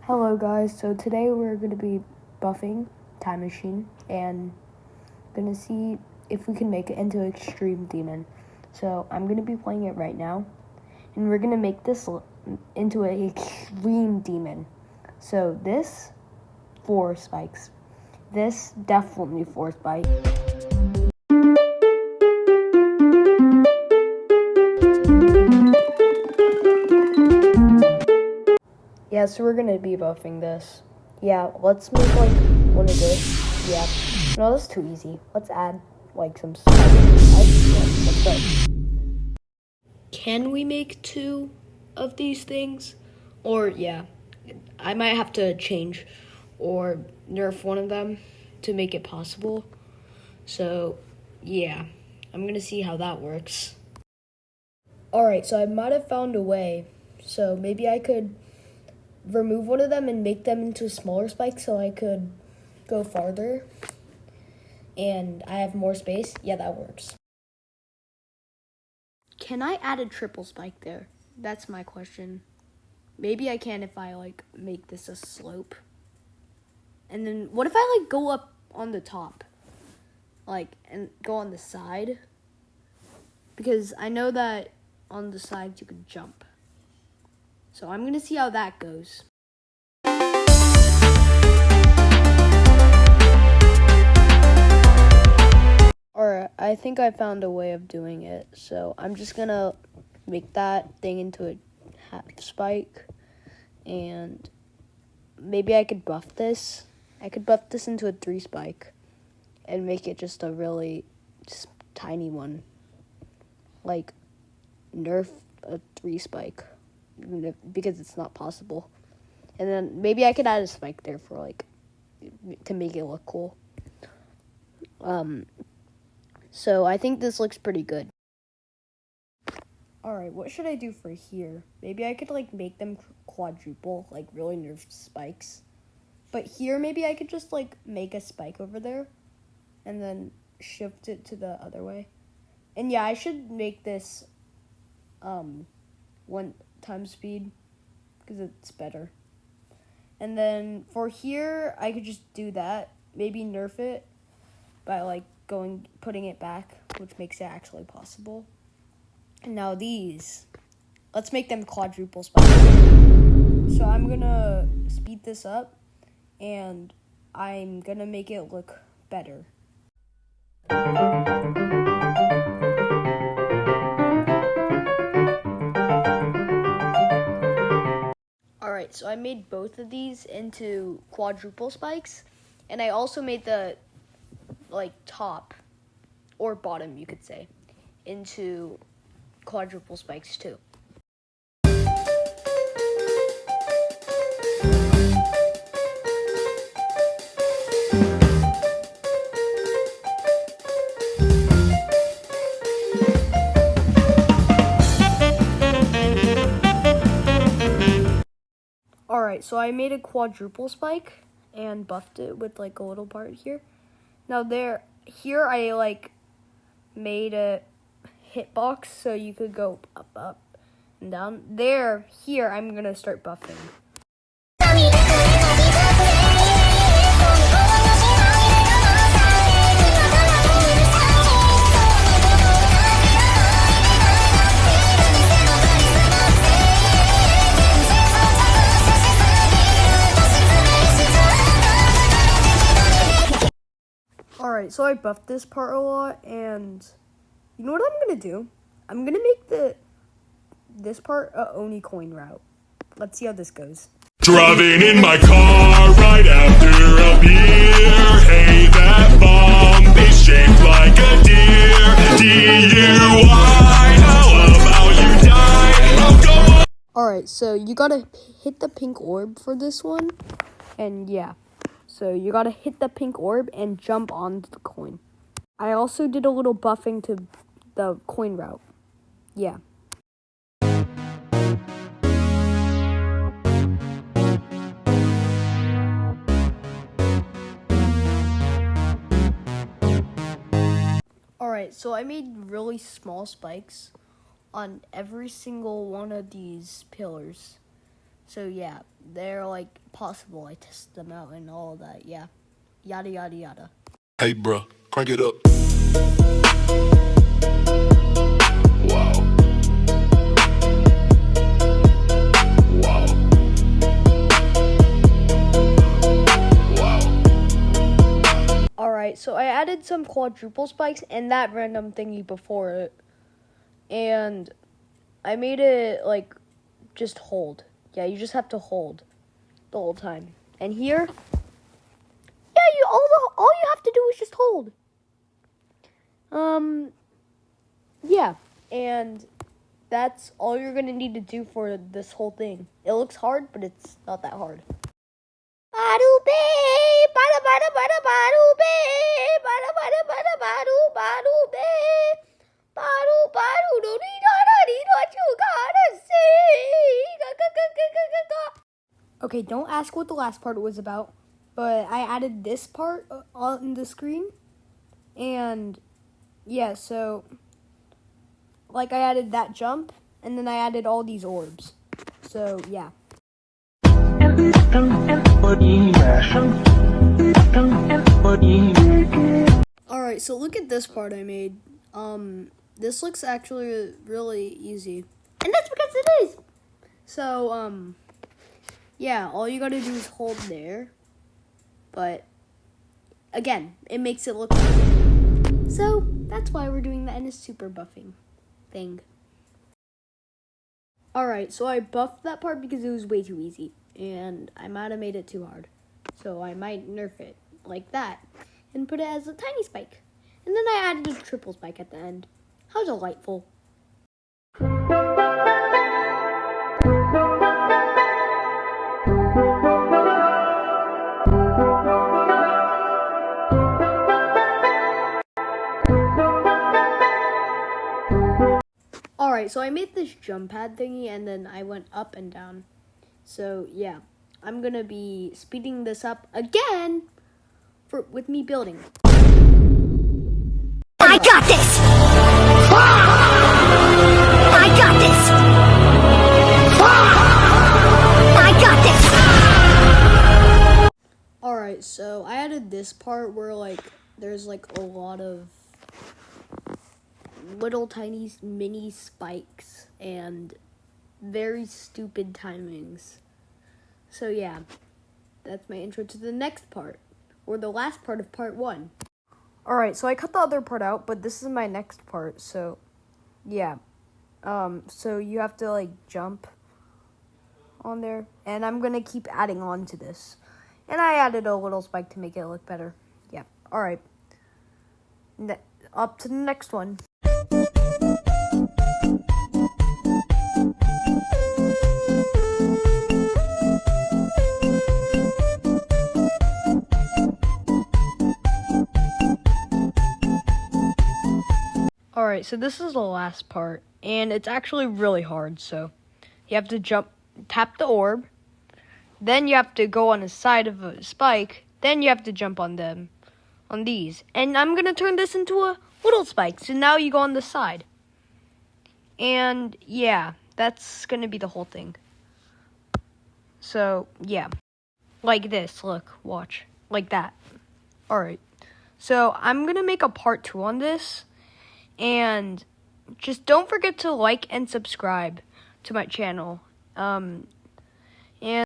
Hello guys, so today we're going to be buffing Time Machine and going to see if we can make it into Extreme Demon. So I'm going to be playing it right now and we're going to make this into an Extreme Demon. So this, 4 spikes. This, definitely 4 spikes. Yeah, so we're gonna be buffing this. Yeah, let's make like one of this. Yeah. No, that's too easy. Let's add like some stuff. Let's go. Can we make 2 of these things? Or yeah, I might have to change or nerf one of them to make it possible. So yeah, I'm gonna see how that works. Alright, so I might have found a way. So maybe I could remove one of them and make them into smaller spikes so I could go farther and I have more space. Yeah, that works. Can I add a triple spike there? That's my question. Maybe I can if I like make this a slope. And then what if I like go up on the top? Like, and go on the side? Because I know that on the sides you can jump. So I'm gonna see how that goes. Alright, I think I found a way of doing it. So I'm just gonna make that thing into a half spike. And maybe I could buff this. I could buff this into a 3 spike. And make it just a really tiny one. Like, nerf a 3 spike. Because it's not possible. And then maybe I could add a spike there for like, to make it look cool. So I think this looks pretty good. Alright, what should I do for here? Maybe I could like make them quadruple, like really nerfed spikes. But here maybe I could just like make a spike over there and then shift it to the other way. And yeah, I should make this 1 times speed because it's better. And then for here, I could just do that. Maybe nerf it by like putting it back, which makes it actually possible. And now these, let's make them quadruple spikes. So I'm gonna speed this up and I'm gonna make it look better. Alright, so I made both of these into quadruple spikes, and I also made the like top or bottom, you could say, into quadruple spikes too. Alright, so I made a quadruple spike and buffed it with like a little part here. Now here I like made a hitbox so you could go up, and down. Here I'm gonna start buffing. Alright, so I buffed this part a lot, and you know what I'm gonna do? I'm gonna make this part a Oni coin route. Let's see how this goes. Driving in my car right after a beer. Hey, that bomb is shaped like a deer. DUI, how about you die? I'll go on. Alright, so you gotta hit the pink orb for this one, and yeah. So you gotta hit the pink orb and jump onto the coin. I also did a little buffing to the coin route. Yeah. Alright, so I made really small spikes on every single one of these pillars. So yeah, they're like possible. I tested them out and all of that. Yeah, yada yada yada. Hey, bruh, crank it up. Wow. Wow. Wow. Alright, so I added some quadruple spikes and that random thingy before it. And I made it like just hold. Yeah, you just have to hold the whole time. And here, yeah, all you have to do is just hold. Yeah, and that's all you're gonna need to do for this whole thing. It looks hard, but it's not that hard. Okay, don't ask what the last part was about, but I added this part on the screen, and yeah, so like I added that jump, and then I added all these orbs. So yeah. Alright, so look at this part I made. This looks actually really easy. And that's because it is! So, yeah, all you gotta do is hold there. But, again, it makes it look easy. So, that's why we're doing the NS Super buffing thing. Alright, so I buffed that part because it was way too easy. And I might have made it too hard. So I might nerf it like that. And put it as a tiny spike. And then I added a triple spike at the end. How delightful. Alright, so I made this jump pad thingy and then I went up and down. So yeah, I'm gonna be speeding this up again with me building. I got this! I got this! I got this! Alright, so I added this part where like there's like a lot of little tiny mini spikes and very stupid timings. So yeah, that's my intro to the next part, or the last part of part 1. Alright, so I cut the other part out, but this is my next part, so yeah. So you have to like jump on there, and I'm gonna keep adding on to this. And I added a little spike to make it look better. Yeah, alright. Up to the next one. Alright, so this is the last part, and it's actually really hard, so you have to tap the orb, then you have to go on the side of a spike, then you have to jump on these, and I'm gonna turn this into a little spike, so now you go on the side, and yeah, that's gonna be the whole thing. So, yeah, like this, look, watch, like that. Alright, so I'm gonna make a part 2 on this. And just don't forget to like and subscribe to my channel. And